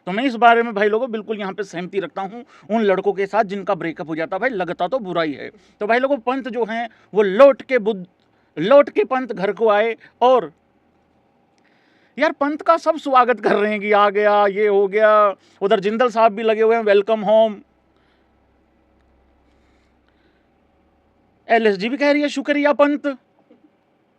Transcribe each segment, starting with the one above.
तो मैं इस बारे में भाई लोगों बिल्कुल यहाँ पे सहमति रखता हूँ उन लड़कों के साथ जिनका ब्रेकअप हो जाता। भाई लगता तो बुरा ही है। तो भाई लोगों पंत जो हैं वो लौट के पंत घर को आए, और यार पंत का सब स्वागत कर रहे हैं कि आ गया, ये हो गया। उधर जिंदल साहब भी लगे हुए हैं, वेलकम होम। एलएसजी भी कह रही है शुक्रिया पंत।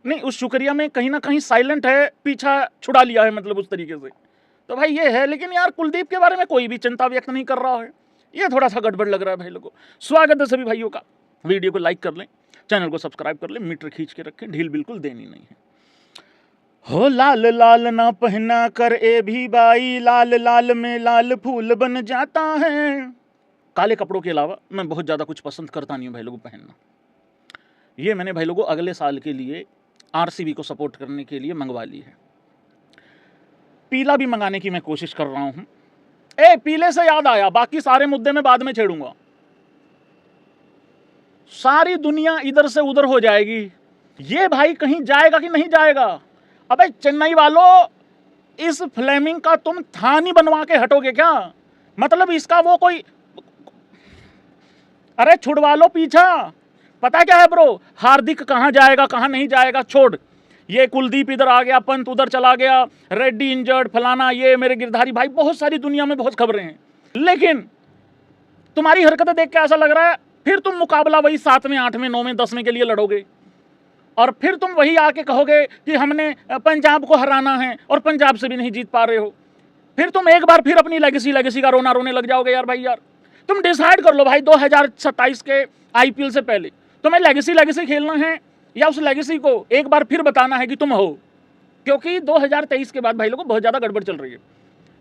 नहीं, उस शुक्रिया में कहीं ना कहीं साइलेंट है, पीछा छुड़ा लिया है, मतलब उस तरीके से। तो भाई ये है, लेकिन यार कुलदीप के बारे में कोई भी चिंता व्यक्त नहीं कर रहा है। ये थोड़ा सा गड़बड़ लग रहा है भाई लोगों। स्वागत है सभी भाइयों का। वीडियो को लाइक कर लें, चैनल को सब्सक्राइब कर लें, मीटर खींच के रखें, ढील बिल्कुल देनी नहीं है। हो लाल लाल ना पहना कर ए भी बाई, लाल लाल में लाल फूल बन जाता है। काले कपड़ों के अलावा मैं बहुत ज़्यादा कुछ पसंद करता नहीं हूँ भाई लोगों पहनना। ये मैंने भाई लोगों अगले साल के लिए आरसीबी को सपोर्ट करने के लिए मंगवा ली है। पीला भी मंगाने की मैं कोशिश कर रहा हूँ। पीले से याद आया, बाकी सारे मुद्दे मैं बाद में छेड़ूंगा। सारी दुनिया इधर से उधर हो जाएगी, ये भाई कहीं जाएगा कि नहीं जाएगा? अबे चेन्नई वालों, इस फ्लेमिंग का तुम थानी बनवा के हटोगे क्या? मतलब इसका वो कोई, अरे छुड़वा लो पीछा। पता क्या है ब्रो, हार्दिक कहां जाएगा कहां नहीं जाएगा छोड़। ये कुलदीप इधर आ गया, पंत उधर चला गया, रेड्डी इंजर्ड, फलाना, ये मेरे गिरधारी भाई, बहुत सारी दुनिया में बहुत खबरें हैं। लेकिन तुम्हारी हरकतें देख के ऐसा लग रहा है फिर तुम मुकाबला वही 7वें 8वें 9वें 10वें के लिए लड़ोगे, और फिर तुम वही आके कहोगे कि हमने पंजाब को हराना है, और पंजाब से भी नहीं जीत पा रहे हो। फिर तुम एक बार फिर अपनी लेगेसी का रोना रोने लग जाओगे। यार भाई यार, तुम डिसाइड कर लो भाई 2027 के आईपीएल से पहले तुम्हें लेगेसी खेलना है, या उस लेगेसी को एक बार फिर बताना है कि तुम हो। क्योंकि 2023 के बाद भाई लोगों बहुत ज़्यादा गड़बड़ चल रही है।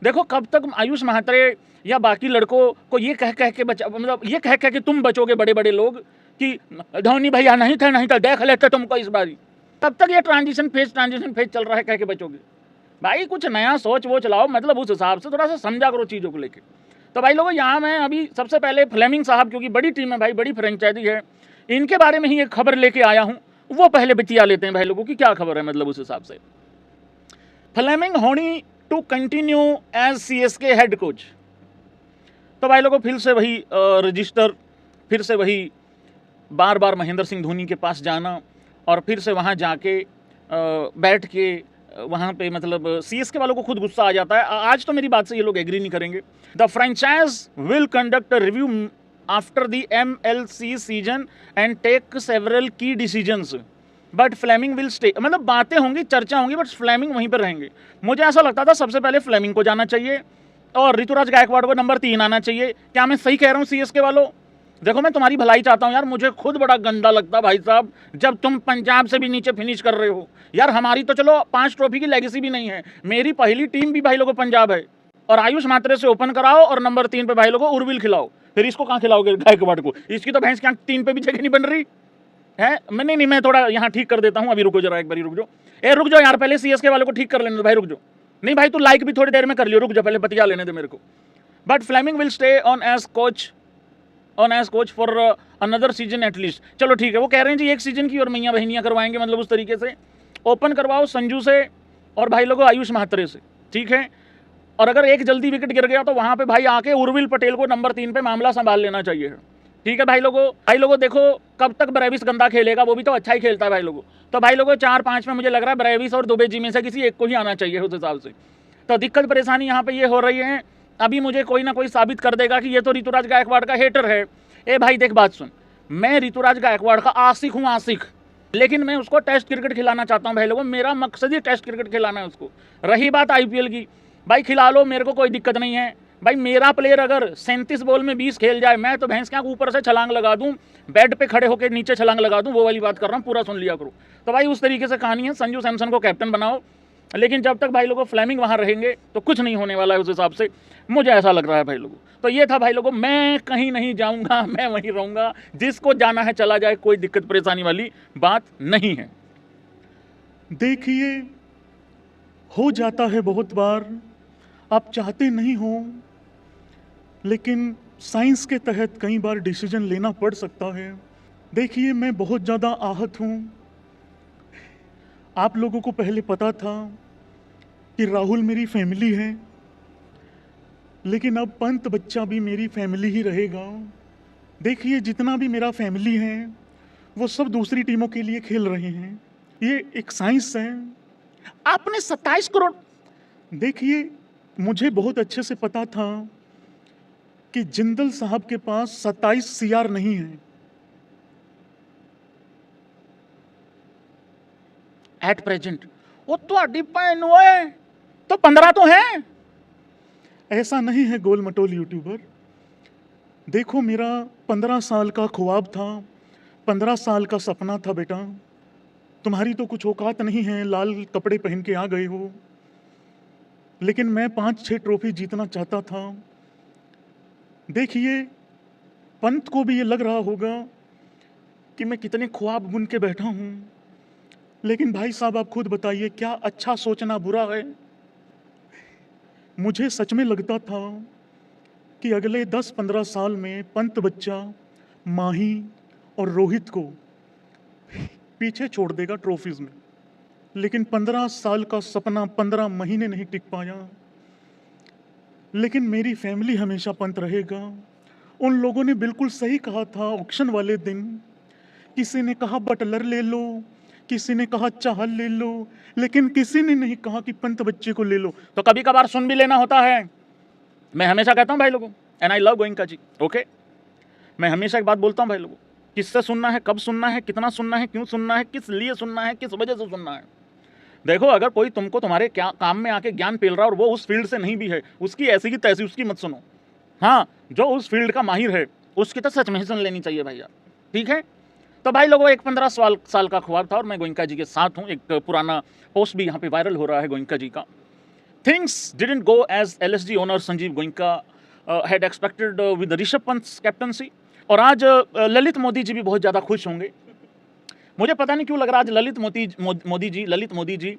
देखो कब तक आयुष महात्रे या बाकी लड़कों को ये कह कह के मतलब ये कह कह के तुम बचोगे, बड़े बड़े लोग, कि धोनी भैया नहीं था देख लेते तुमको इस बारी। तब तक ये ट्रांजिशन फेज चल रहा है, कह के बचोगे। भाई कुछ नया सोच वो चलाओ, मतलब उस हिसाब से थोड़ा सा समझा करो चीज़ों को लेके। तो भाई लोगों यहाँ मैं अभी सबसे पहले फ्लेमिंग साहब, क्योंकि बड़ी टीम है भाई, बड़ी फ्रेंचाइजी है, इनके बारे में ही एक खबर लेके आया हूँ। वो पहले बतिया लेते हैं भाई लोगों की क्या खबर है, मतलब उस हिसाब से। फ्लेमिंग होनी to continue as CSK head coach. तो भाई लोगों फिर से वही रजिस्टर, फिर से वही बार बार महेंद्र सिंह धोनी के पास जाना, और फिर से वहाँ जाके बैठ के वहाँ पे, मतलब सीएसके वालों को खुद गुस्सा आ जाता है। आज तो मेरी बात से ये लोग एग्री नहीं करेंगे। The franchise will conduct a review after the MLC season and take several key decisions, but Fleming will stay. मतलब बातें होंगी, चर्चा होंगी, बट फ्लेमिंग वहीं पर रहेंगे। मुझे ऐसा लगता था सबसे पहले फ्लेमिंग को जाना चाहिए और ऋतुराज गायकवाड़ को नंबर 3 आना चाहिए। क्या मैं सही कह रहा हूँ सीएसके वालों? देखो मैं तुम्हारी भलाई चाहता हूँ यार, मुझे खुद बड़ा गंदा लगता भाई साहब जब तुम पंजाब से भी नीचे फिनिश कर रहे हो। यार हमारी तो चलो 5 ट्रॉफी की लेगेसी भी नहीं है, मेरी पहली टीम भी भाई लोगों पंजाब है। और आयुष मात्रे से ओपन कराओ और नंबर 3 पे भाई लोगों उर्विल खिलाओ। फिर इसको कहाँ खिलाओगे गायकवाड़ को? इसकी तो भैंस क्या 3 पे भी जगह नहीं बन रही है। नहीं, मैं थोड़ा यहाँ ठीक कर देता हूँ, अभी रुको जरा, एक बारी रुक जाओ। रुक जाओ यार, पहले सीएसके वालों को ठीक कर लेने दो भाई, रुक जाओ। नहीं भाई तू लाइक भी थोड़ी देर में कर लियो, रुक जाओ पहले बतिया लेने दे मेरे को। But Fleming will stay on as coach for another season at least. चलो ठीक है, वो कह रहे हैं जी 1 सीजन की और मैया बहनियाँ करवाएंगे, मतलब उस तरीके से ओपन करवाओ संजू से और भाई लोगों आयुष महात्रे से, ठीक है। और अगर एक जल्दी विकेट गिर गया तो वहाँ पे भाई आके उर्विल पटेल को नंबर 3 पे मामला संभाल लेना चाहिए, ठीक है भाई लोगों। देखो कब तक ब्रेविस गंदा खेलेगा, वो भी तो अच्छा ही खेलता है भाई लोगों। तो भाई लोगों 4-5 में मुझे लग रहा है ब्रेविस और दुबे जी में से किसी एक को ही आना चाहिए उस हिसाब से। तो दिक्कत परेशानी यहाँ पे ये हो रही है, अभी मुझे कोई ना कोई साबित कर देगा कि ये तो ऋतुराज गायकवाड़ का हेटर है। भाई देख बात सुन, मैं ऋतुराज गायकवाड़ का आशिक हूँ, आशिक, लेकिन मैं उसको टेस्ट क्रिकेट खिलाना चाहता हूँ भाई लोगों। मेरा मकसद ही टेस्ट क्रिकेट खिलाना है उसको। रही बात आईपीएल की, भाई खिला लो, मेरे को कोई दिक्कत नहीं है भाई। मेरा प्लेयर अगर 37 बॉल में 20 खेल जाए, मैं तो भैंस क्या ऊपर से छलांग लगा दूं, बेड पे खड़े होकर नीचे छलांग लगा दूं, वो वाली बात कर रहा हूँ, पूरा सुन लिया करो। तो भाई उस तरीके से कहानी है। संजू सैमसन को कैप्टन बनाओ, लेकिन जब तक भाई लोगों फ्लेमिंग वहाँ रहेंगे तो कुछ नहीं होने वाला है उस हिसाब से, मुझे ऐसा लग रहा है भाई लोगों। तो ये था भाई लोगों, मैं कहीं नहीं जाऊँगा, मैं वहीं रहूँगा, जिसको जाना है चला जाए, कोई दिक्कत परेशानी वाली बात नहीं है। देखिए हो जाता है बहुत बार, आप चाहते नहीं हो, लेकिन साइंस के तहत कई बार डिसीजन लेना पड़ सकता है। देखिए मैं बहुत ज़्यादा आहत हूँ। आप लोगों को पहले पता था कि राहुल मेरी फैमिली है, लेकिन अब पंत बच्चा भी मेरी फैमिली ही रहेगा। देखिए जितना भी मेरा फैमिली है वो सब दूसरी टीमों के लिए खेल रहे हैं, ये एक साइंस है। आपने 27 करोड़। देखिए मुझे बहुत अच्छे से पता था कि जिंदल साहब के पास 27 सीआर नहीं है। एट प्रेजेंट वो ਤੁਹਾਡੀ ਭੈਣ ਓਏ तो 15 तो है। ऐसा नहीं है गोल मटोल यूट्यूबर। देखो मेरा 15 साल का ख्वाब था, 15 साल का सपना था बेटा। तुम्हारी तो कुछ औकात नहीं है, लाल कपड़े पहन के आ गए हो। लेकिन मैं 5-6 ट्रॉफी जीतना चाहता था। देखिए पंत को भी ये लग रहा होगा कि मैं कितने ख्वाब बुन के बैठा हूँ। लेकिन भाई साहब आप खुद बताइए, क्या अच्छा सोचना बुरा है? मुझे सच में लगता था कि अगले 10-15 साल में पंत बच्चा माही और रोहित को पीछे छोड़ देगा ट्रॉफीज में। लेकिन 15 साल का सपना 15 महीने नहीं टिक पाया। लेकिन मेरी फैमिली हमेशा पंत रहेगा। उन लोगों ने बिल्कुल सही कहा था ऑक्शन वाले दिन। किसी ने कहा बटलर ले लो, किसी ने कहा चाहल ले लो, लेकिन किसी ने नहीं कहा कि पंत बच्चे को ले लो। तो कभी कभार सुन भी लेना होता है। मैं हमेशा कहता हूँ भाई लोगों, and I love Goenka ji, okay. मैं हमेशा एक बात बोलता हूँ भाई लोगों, किससे सुनना है, कब सुनना है, कितना सुनना है, क्यों सुनना है, किस लिए सुनना है, किस वजह से सुनना है। देखो अगर कोई तुमको तुम्हारे क्या काम में आके ज्ञान पेल रहा है और वो उस फील्ड से नहीं भी है, उसकी ऐसी की तैसी उसकी मत सुनो। हाँ, जो उस फील्ड का माहिर है उसकी तो सच में ही सुन लेनी चाहिए भैया, ठीक है। तो भाई लोगों एक 15 साल का ख्वाब था और मैं गोइंका जी के साथ हूँ। एक पुराना पोस्ट भी यहाँ पे वायरल हो रहा है गोइंका जी का। Things didn't go as LSG owner Sanjiv Goenka had expected with Rishabh Pant captaincy. और आज ललित मोदी जी भी बहुत ज़्यादा खुश होंगे। मुझे पता नहीं क्यों लग रहा है आज ललित मोदी जी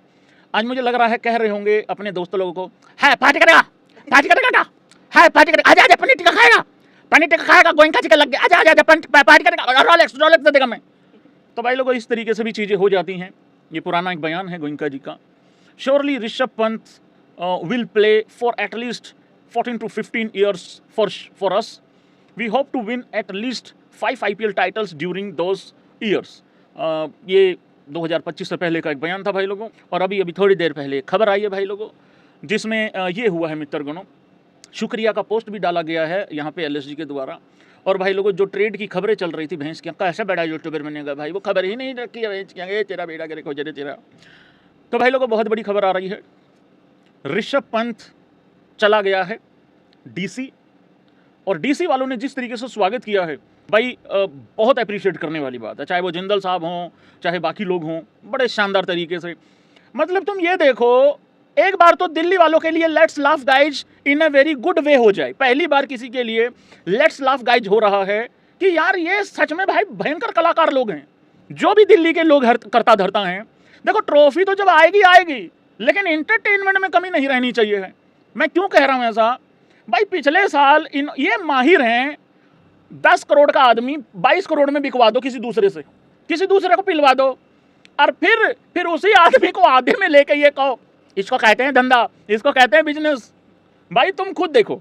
आज मुझे लग रहा है कह रहे होंगे अपने दोस्तों लोगों को, है पार्टी करेगा क्या, है पार्टी करेगा, आजा आजा पनीर टिक्का खाएगा, पनीर टिक्का खाएगा, गोइंका जी का लग गया, आजा आजा आजा पार्टी करेगा, रोलेक्स दे देगा मैं। तो भाई लोगों इस तरीके से भी चीज़ें हो जाती हैं। ये पुराना एक बयान है गोइंका जी का। Surely Rishabh Pant will play for at least 14 to 15 years for us. We hope to win at least 5 IPL titles during those years. ये 2025 से पहले का एक बयान था भाई लोगों। और अभी थोड़ी देर पहले खबर आई है भाई लोगों, जिसमें ये हुआ है मित्रगणों, शुक्रिया का पोस्ट भी डाला गया है यहाँ पे LSG के द्वारा। और भाई लोगों जो ट्रेड की खबरें चल रही थी भैंस की, कैसे बड़ा यूट्यूबर बनेगा भाई, वो खबर ही नहीं रखी है भैंस की, तेरा बेटा करे खोजरे तेरा। तो भाई लोगों बहुत बड़ी खबर आ रही है, ऋषभ पंत चला गया है DC। और DC वालों ने जिस तरीके से स्वागत किया है भाई बहुत अप्रिशिएट करने वाली बात है। चाहे वो जिंदल साहब हों चाहे बाकी लोग हों, बड़े शानदार तरीके से। मतलब तुम ये देखो, एक बार तो दिल्ली वालों के लिए let's laugh guys in a very good way हो जाए। पहली बार किसी के लिए लेट्स लाफ गाइज हो रहा है कि यार ये सच में भाई भयंकर कलाकार लोग हैं जो भी दिल्ली के लोग करता धरता हैं। देखो ट्रॉफी तो जब आएगी लेकिन एंटरटेनमेंट में कमी नहीं रहनी चाहिए है। मैं क्यों कह रहा हूं ऐसा भाई, पिछले साल ये माहिर हैं 10 करोड़ का आदमी 22 करोड़ में बिकवा दो किसी दूसरे को पिलवा दो, और फिर उसी आदमी को आधे में लेके ये कहो इसको कहते हैं धंधा, इसको कहते हैं बिजनेस। भाई तुम खुद देखो,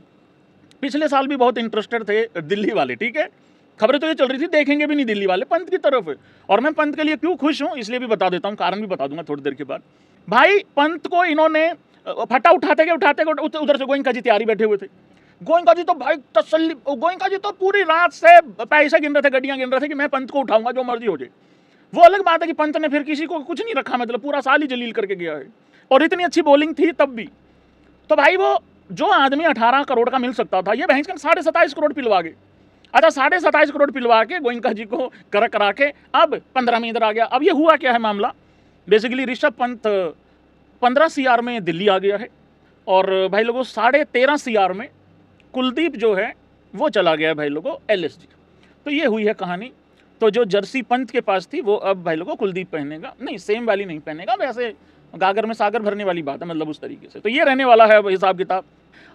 पिछले साल भी बहुत इंटरेस्टेड थे दिल्ली वाले, ठीक है, खबरें तो ये चल रही थी देखेंगे भी नहीं दिल्ली वाले पंत की तरफ। और मैं पंत के लिए क्यों खुश हूं इसलिए भी बता देता हूं, कारण भी बता दूंगा थोड़ी देर के बाद। भाई पंत को इन्होंने फटा उठाते उधर से गोइंका जी तैयारी बैठे हुए थे। गोइंका जी तो भाई तसल्ली, गोइंका जी तो पूरी रात से पैसे गिन रहे थे, गड्डियां गिन रहे थे कि मैं पंत को उठाऊंगा जो मर्जी हो जाए। वो अलग बात है कि पंत ने फिर किसी को कुछ नहीं रखा, मतलब पूरा साल ही जलील करके गया है। और इतनी अच्छी बॉलिंग थी तब भी। तो भाई वो जो आदमी 18 करोड़ का मिल सकता था, ये भैंस का 27.5 करोड़ पिलवा गए। अच्छा 27.5 करोड़ पिलवा के गोइंका जी को करा के अब 15 में इधर आ गया। अब ये हुआ क्या है मामला, बेसिकली ऋषभ पंत 15 CR में दिल्ली आ गया है और भाई लोगों 13.5 CR में कुलदीप जो है वो चला गया भाई लोगों LSG। तो ये हुई है कहानी। तो जो जर्सी पंत के पास थी वो अब भाई लोगों कुलदीप पहनेगा, नहीं सेम वाली नहीं पहनेगा, वैसे गागर में सागर भरने वाली बात है, मतलब उस तरीके से। तो ये रहने वाला है हिसाब किताब।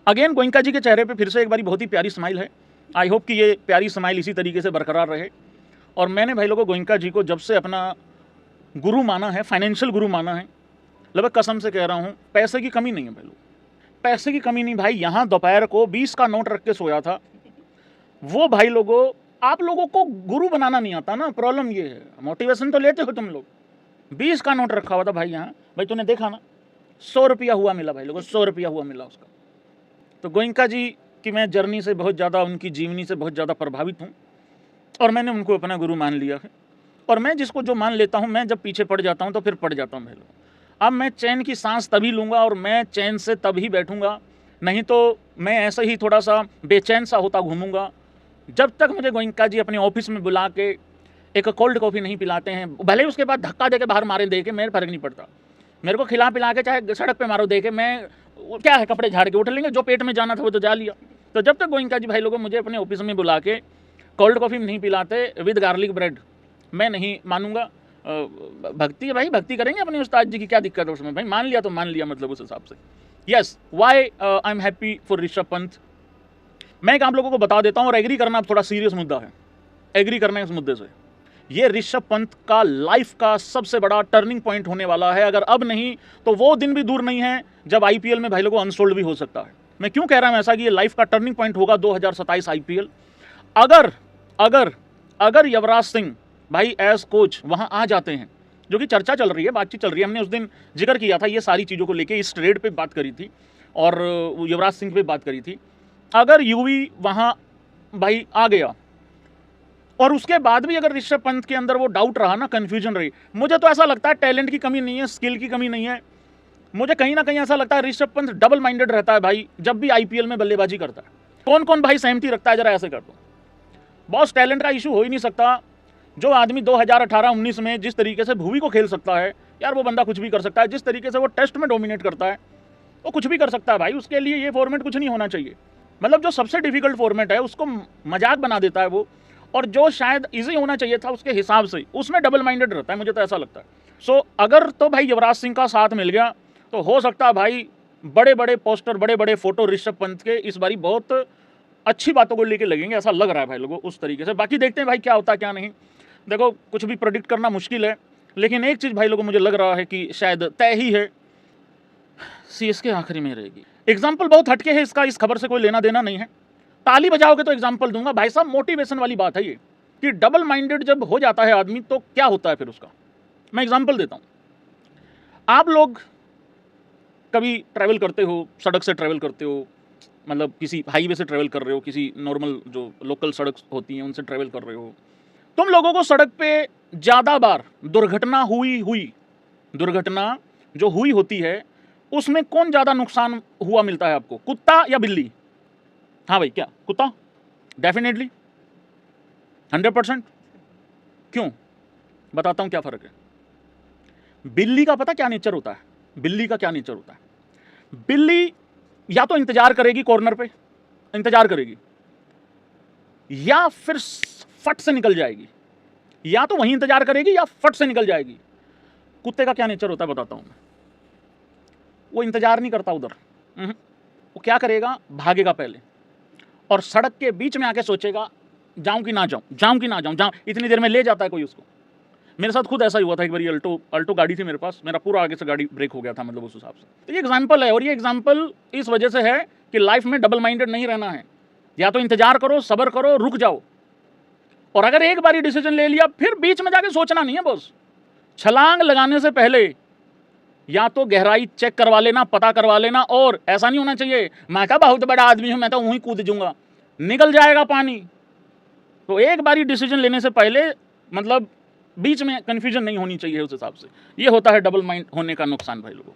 अगेन गोइंका जी के चेहरे पे फिर से एक बारी बहुत ही प्यारी स्माइल है। आई होप कि ये प्यारी स्माइल इसी तरीके से बरकरार रहे। और मैंने भाई लोगों गोइंका जी को जब से अपना गुरु माना है, फाइनेंशियल गुरु माना है, लगभग कसम से कह रहा हूँ, पैसे की कमी नहीं है भाई लोग, पैसे की कमी नहीं भाई, यहाँ दोपहर को 20 का नोट रख के सोया था। वो भाई लोगों, आप लोगों को गुरु बनाना नहीं आता ना, प्रॉब्लम ये है। मोटिवेशन तो लेते हो तुम लोग। 20 का नोट रखा हुआ था भाई यहाँ, भाई तूने देखा ना, 100 रुपया हुआ मिला भाई लोगों, 100 रुपया हुआ मिला उसका। तो गोइंका जी की मैं जर्नी से बहुत ज़्यादा, उनकी जीवनी से बहुत ज़्यादा प्रभावित हूँ और मैंने उनको अपना गुरु मान लिया है। और मैं जिसको जो मान लेता हूँ, मैं जब पीछे पड़ जाता हूँ तो फिर पड़ जाता हूँ भाई लोग। अब मैं चैन की सांस तभी लूँगा और मैं चैन से तभी बैठूँगा, नहीं तो मैं ऐसे ही थोड़ा सा बेचैन सा होता घूमूंगा। जब तक मुझे गोइंका जी अपने ऑफिस में बुला के एक कोल्ड कॉफ़ी नहीं पिलाते हैं, भले ही उसके बाद धक्का दे के बाहर मारे दे के, मेरे फर्क नहीं पड़ता। मेरे को खिला पिला के चाहे सड़क पे मारो दे के, मैं क्या है, कपड़े झाड़ के उठ लेंगे, जो पेट में जाना था वो तो जा लिया। तो जब तक गोइंका जी भाई लोगों मुझे अपने ऑफिस में बुला के कोल्ड कॉफ़ी नहीं पिलाते विद गार्लिक ब्रेड, मैं नहीं मानूंगा। भक्ति है भाई, भक्ति करेंगे अपने उस्ताद जी की, क्या दिक्कत है उसमें भाई, मान लिया तो मान लिया, मतलब उस हिसाब से। Yes, why I am happy for Rishabh Pant. मैं एक आप लोगों को बता देता हूँ, और एग्री करना थोड़ा सीरियस मुद्दा है, एग्री करना है इस मुद्दे से। ये ऋषभ पंत का लाइफ का सबसे बड़ा टर्निंग पॉइंट होने वाला है। अगर अब नहीं तो वो दिन भी दूर नहीं है जब आईपीएल में भाई लोगों अनसोल्ड भी हो सकता है। मैं क्यों कह रहा हूं ऐसा कि ये लाइफ का टर्निंग पॉइंट होगा 2027 आईपीएल। अगर अगर अगर युवराज सिंह भाई एज कोच वहां आ जाते हैं, जो कि चर्चा चल रही है, बातचीत चल रही है, हमने उस दिन जिक्र किया था ये सारी चीज़ों को लेके, इस ट्रेड पे बात करी थी और युवराज सिंह पे बात करी थी। अगर यूवी वहां भाई आ गया और उसके बाद भी अगर ऋषभ पंत के अंदर वो डाउट रहा ना, कंफ्यूजन रही, मुझे तो ऐसा लगता है टैलेंट की कमी नहीं है, स्किल की कमी नहीं है, मुझे कहीं ना कहीं ऐसा लगता है ऋषभ पंत डबल माइंडेड रहता है भाई जब भी आईपीएल में बल्लेबाजी करता है। कौन कौन भाई सहमति रखता है, जरा ऐसे कर दो। बॉस, टैलेंट का इशू हो ही नहीं सकता। जो आदमी 2018-19 में जिस तरीके से भुवी को खेल सकता है यार, वो बंदा कुछ भी कर सकता है। जिस तरीके से वो टेस्ट में डोमिनेट करता है वो कुछ भी कर सकता है भाई। उसके लिए ये फॉर्मेट कुछ नहीं होना चाहिए, मतलब जो सबसे डिफिकल्ट फॉर्मेट है उसको मजाक बना देता है वो, और जो शायद इजी होना चाहिए था उसके हिसाब से उसमें डबल माइंडेड रहता है, मुझे तो ऐसा लगता है। सो अगर तो भाई युवराज सिंह का साथ मिल गया तो हो सकता है भाई बड़े बड़े पोस्टर, बड़े बड़े फोटो ऋषभ पंत के इस बारी बहुत अच्छी बातों को लेके लगेंगे, ऐसा लग रहा है भाई लोगों उस तरीके से। बाकी देखते हैं भाई क्या होता है क्या नहीं। देखो, कुछ भी प्रेडिक्ट करना मुश्किल है, लेकिन एक चीज़ भाई लोगों मुझे लग रहा है कि शायद तय ही है, सीएसके आखिरी में रहेगी। एग्जाम्पल बहुत हटके है इसका, इस खबर से कोई लेना देना नहीं है। ताली बजाओगे तो एग्जाम्पल दूंगा भाई साहब, मोटिवेशन वाली बात है ये कि डबल माइंडेड जब हो जाता है आदमी तो क्या होता है फिर उसका। मैं एग्जाम्पल देता हूं। आप लोग कभी ट्रैवल करते हो, सड़क से ट्रैवल करते हो, मतलब किसी हाईवे से ट्रैवल कर रहे हो, किसी नॉर्मल जो लोकल सड़क होती हैं उनसे ट्रैवल कर रहे हो, तुम लोगों को सड़क पे ज़्यादा बार दुर्घटना जो हुई होती है उसमें कौन ज़्यादा नुकसान हुआ मिलता है आपको, कुत्ता या बिल्ली? हाँ भाई, क्या कुत्ता? डेफिनेटली 100%। क्यों? बताता हूं क्या फ़र्क है। बिल्ली का पता क्या नेचर होता है? बिल्ली का क्या नेचर होता है? बिल्ली या तो इंतजार करेगी, कॉर्नर पे इंतजार करेगी, या फिर फट से निकल जाएगी, या तो वहीं इंतजार करेगी या फट से निकल जाएगी। कुत्ते का क्या नेचर होता है बताता हूं मैं। वो इंतजार नहीं करता उधर, वो क्या करेगा, भागेगा पहले और सड़क के बीच में आके सोचेगा जाऊं कि ना जाऊं, इतनी देर में ले जाता है कोई उसको। मेरे साथ खुद ऐसा ही हुआ था एक बार, अल्टो गाड़ी थी मेरे पास, मेरा पूरा आगे से गाड़ी ब्रेक हो गया था, मतलब उस हिसाब से। तो ये एग्जाम्पल है, और ये एग्जाम्पल इस वजह से है कि लाइफ में डबल माइंडेड नहीं रहना है। या तो इंतजार करो, सब्र करो, रुक जाओ, और अगर एक बारी डिसीजन ले लिया फिर बीच में जाके सोचना नहीं है बॉस। छलांग लगाने से पहले या तो गहराई चेक करवा लेना, पता करवा लेना, और ऐसा नहीं होना चाहिए मैं क्या बहुत बड़ा आदमी हूं, मैं तो वहीं कूद जाऊंगा, निकल जाएगा पानी। तो एक बारी डिसीजन लेने से पहले मतलब बीच में कंफ्यूजन नहीं होनी चाहिए, उस हिसाब से। ये होता है डबल माइंड होने का नुकसान भाई लोगों।